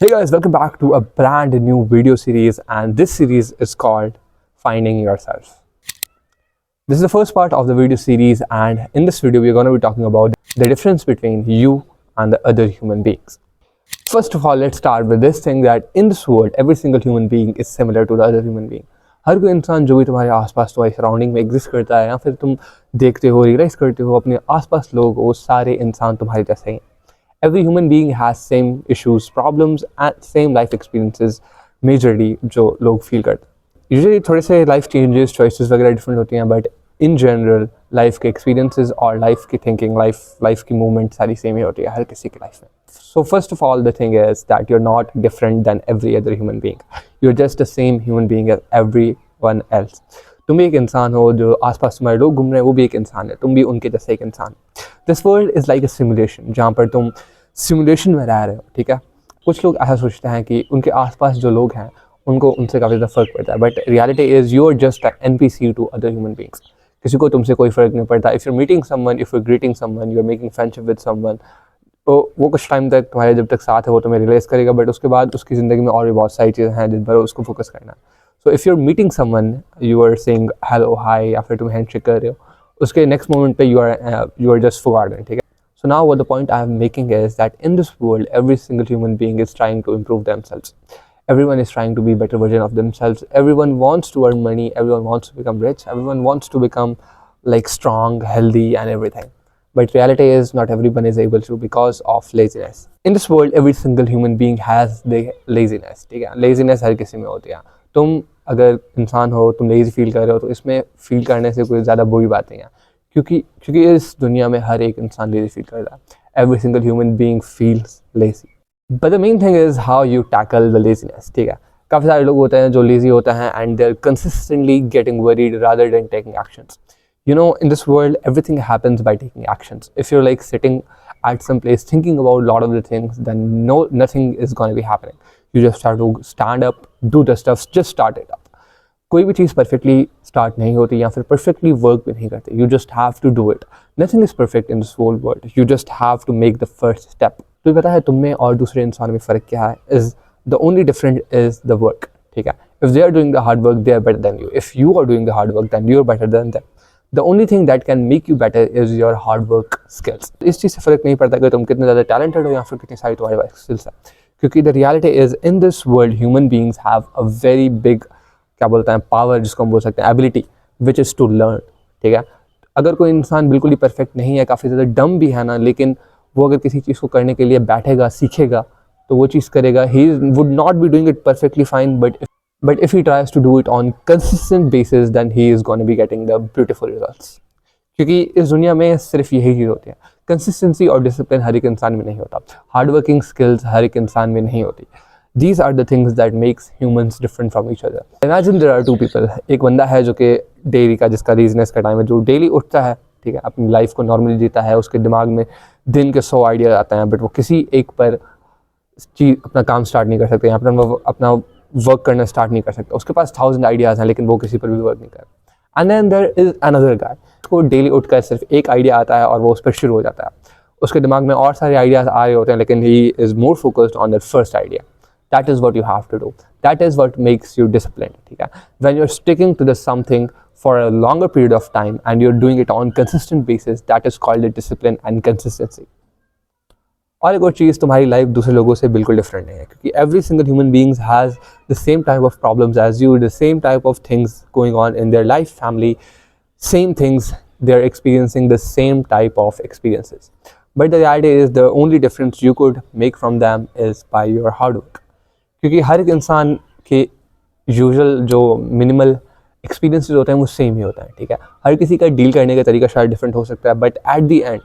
Hey guys, welcome back to a brand new video series, and this series is called Finding Yourself. This is the first part of the video series, and in this video we're going to be talking about the difference between you and the other human beings. First of all, let's start with this thing that in this world every single human being is similar to the other human being. हर कोई इंसान जो भी तुम्हारे आसपास तुम्हारी surrounding में exist करता है या फिर तुम देखते हो रियलाइज करते हो अपने आसपास लोग, वो सारे इंसान तुम्हारे जैसे ही हैं. Every human being has same issues, problems and same life experiences majorly जो लोग feel करते हैं. Usually थोड़े से life changes, choices वगैरह different होती हैं, but in general life के experiences और life की thinking, life की movement सारी same ही होती है हर किसी की life में. So first of all, the thing is that you're not different than every other human being. You're just the same human being as everyone else. तुम भी एक इंसान हो, जो आसपास तुम्हारे लोग घूम रहे हैं वो भी एक इंसान है, तुम भी उनके जैसे एक इंसान. This world is like a simulation, जहाँ पर तुम सिमुलेशन में रह रहे हो. ठीक है, कुछ लोग ऐसा सोचते हैं कि उनके आसपास जो लोग हैं उनको उनसे काफ़ी ज़्यादा फ़र्क पड़ता है, but reality is you are just NPC to other human beings. किसी को तुमसे कोई फ़र्क नहीं पड़ता. If you meeting someone, if you greeting someone, you are making friendship with someone, तो वो कुछ टाइम तक तुम्हारे जब तक साथ है वो तुम्हें रियलाइज़ करेगा, बट उसके बाद उसकी ज़िंदगी में और भी बहुत सारी चीज़ें हैं जिन पर उसको फोकस करना है. So if you are meeting someone, you are saying hello hi या फिर तुम हैंडशेक कर रहे हो, उसके नेक्स्ट मोमेंट पे यू आर जस्ट फॉरगॉटन. ठीक है. So now what the point I am making is that in this world every single human being is trying to improve themselves. Everyone is trying to be a better version of themselves. Everyone wants to earn money, everyone wants to become rich, everyone wants to become like strong, healthy and everything. But reality is not everyone is able to because of laziness. In this world every single human being has the laziness. ठीक है, laziness हर किसी में होती है. तुम अगर इंसान हो, तुम लेजी फील कर रहे हो, तो इसमें फील करने से कोई ज़्यादा बुरी बात नहीं है, क्योंकि इस दुनिया में हर एक इंसान लेजी फील करता है. Every single human being feels lazy, but the main thing is how you tackle the laziness. ठीक है, काफ़ी सारे लोग होते हैं जो लेजी होते हैं and they are consistently getting worried rather than taking actions. You know, in this world everything happens by taking actions. If you're like sitting at some place thinking about a lot of the things, then nothing is going to be happening. You just have to stand up, do the stuff, just start it up. कोई भी चीज़ perfectly start नहीं होती या फिर perfectly work भी नहीं करती. You just have to do it. Nothing is perfect in this whole world. You just have to make the first step. तो पता है तुम में और दूसरे इंसान में फ़र्क क्या है? Is the only different is the work. ठीक है, if they are doing the hard work they are better than you. If you are doing the hard work then you are better than them. The only thing that can make you better is your hard work skills. इस चीज़ से फ़र्क नहीं पड़ता कि तुम कितने ज़्यादा talented हो या फिर कितनी सारी तुम्हारे पास स्किल्स है, क्योंकि the reality is in this world human beings have a very big, क्या बोलते हैं, पावर, जिसको हम बोल सकते हैं ability, which is to learn. ठीक है, अगर कोई इंसान बिल्कुल ही परफेक्ट नहीं है, काफ़ी ज़्यादा डम भी है ना, लेकिन वो अगर किसी चीज़ को करने के लिए बैठेगा, सीखेगा, तो वो चीज़ करेगा. He would not be doing it perfectly fine, but if he tries to do it on consistent basis, then he is going to be getting the beautiful results. क्योंकि इस दुनिया में सिर्फ यही चीज़ होती है. कंसिस्टेंसी और डिसिप्लिन हर एक इंसान में नहीं होता. हार्ड वर्किंग स्किल्स हर एक इंसान में नहीं होती. These are the things that makes humans different from each other. Imagine there are two people. एक बंदा है जो कि डेली का, जिसका रीजनेस का टाइम है, जो डेली उठता है, ठीक है, अपनी लाइफ को नॉर्मली जीता है, उसके दिमाग में दिन के 100 आइडिया आते हैं, बट वो किसी एक पर चीज़ अपना काम स्टार्ट नहीं कर सकते या अपना वर्क करना स्टार्ट नहीं कर सकता. उसके पास 1000 आइडियाज़ हैं लेकिन वो किसी पर भी वर्क नहीं कर. And then there is another guy, उसको डेली उठकर सिर्फ एक आइडिया आता है और वो उस पर शुरू हो जाता है. उसके दिमाग में और सारे आइडियाज़ आ रहे होते हैं लेकिन he is more focused on that first idea. That is what you have to do. That is what makes you disciplined. ठीक है, when you are sticking to the something for a longer period of time and you are doing it on consistent basis, that is called the discipline and consistency. और एक और चीज़, तुम्हारी life दूसरे लोगों से बिल्कुल डिफरेंट नहीं है, क्योंकि every single human beings has the same type of problems as you, the same type of things going on in their life, family, same things, they are experiencing the same type of experiences. But the reality is the only difference you could make from them is by your hard work. क्योंकि हर एक इंसान के usual जो minimal experiences होते हैं वो same ही होता है. ठीक है, हर किसी का डील करने का तरीका शायद डिफरेंट हो सकता है, बट एट द एंड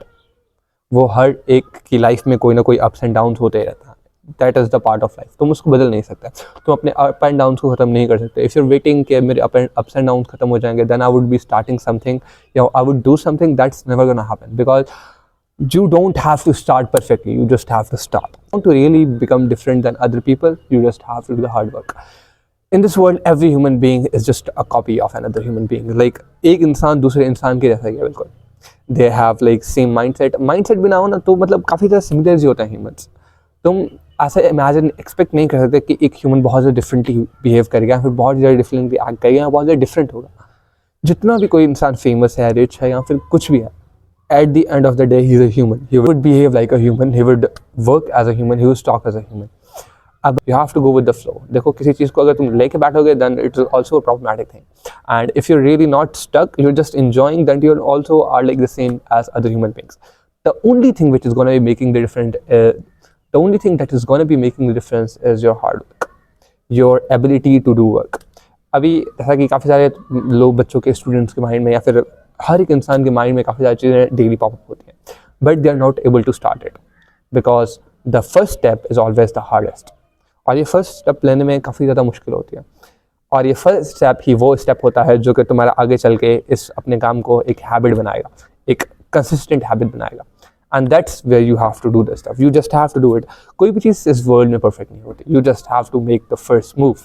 वो हर एक की लाइफ में कोई ना कोई अप्स एंड डाउन्स होते रहता है. That is the part of life. तुम उसको बदल नहीं सकते, तुम अपने अप एंड डाउन्स को ख़त्म नहीं कर सकते. इफ़ यूर वेटिंग कि मेरे अप्स एंड डाउन्स खत्म हो जाएंगे, then I would be starting something या I would do something, that's never gonna happen, because you don't have to start perfectly, you just have to start. If you want to really become different than other people, you just have to do the hard work. In this world every human being is just a copy of another human being. Like एक इंसान दूसरे इंसान के जैसा ही है बिल्कुल. They have like same mindset भी ना हो ना, तो मतलब काफ़ी ज़्यादा सिमिलर ही होते हैं humans. तुम ऐसा इमेजिन एक्सपेक्ट नहीं कर सकते कि एक ह्यूमन बहुत ज़्यादा डिफरेंटली बिहेव करेगा, फिर बहुत ज़्यादा डिफरेंटली एक्ट करेगा, बहुत ज़्यादा डिफरेंट होगा. जितना भी कोई इंसान फेमस है, रिच है या फिर कुछ भी है, at the end of the day he's a human. He would behave like a human, he would work as a human, he would talk as a human. अब you have to go with the flow. देखो किसी चीज़ को अगर तुम लेके बैठोगे then it is also a problematic thing. And if you're really not stuck, you're just enjoying, then you also are like the same as other human beings. The only thing which is going to be making the only thing that is going to be making the difference is your hard work, your ability to do work. अभी जैसा कि काफ़ी सारे लोग बच्चों के students के mind में या फिर हर एक इंसान के माइंड में काफ़ी सारी चीज़ें डेली पॉपअप होती हैं, but they are not able to start it because the first step is always the hardest. और ये फर्स्ट स्टेप लेने में काफ़ी ज़्यादा मुश्किल होती है, और ये फर्स्ट स्टेप ही वो स्टेप होता है जो कि तुम्हारा आगे चल के इस अपने काम को एक हैबिट बनाएगा, एक कंसिस्टेंट हैबिट बनाएगा. And that's where you have to do this stuff. You just have to do it. कोई भी चीज़ इस वर्ल्ड में परफेक्ट नहीं होती. You just have to make the first move.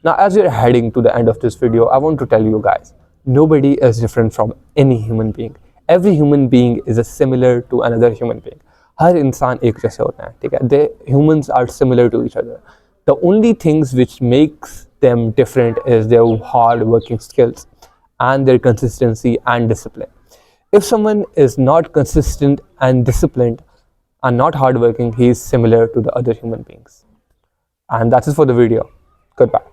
Now, as we're heading to the end of this video, I want to tell you guys, nobody is different from any human being. Every human being is similar to another human being. हर इंसान एक जैसे होता है, ठीक है? They humans are similar to each other. The only things which makes them different is their hard working skills and their consistency and discipline. If someone is not consistent and disciplined and not hardworking, he is similar to the other human beings. And that's it for the video. Goodbye.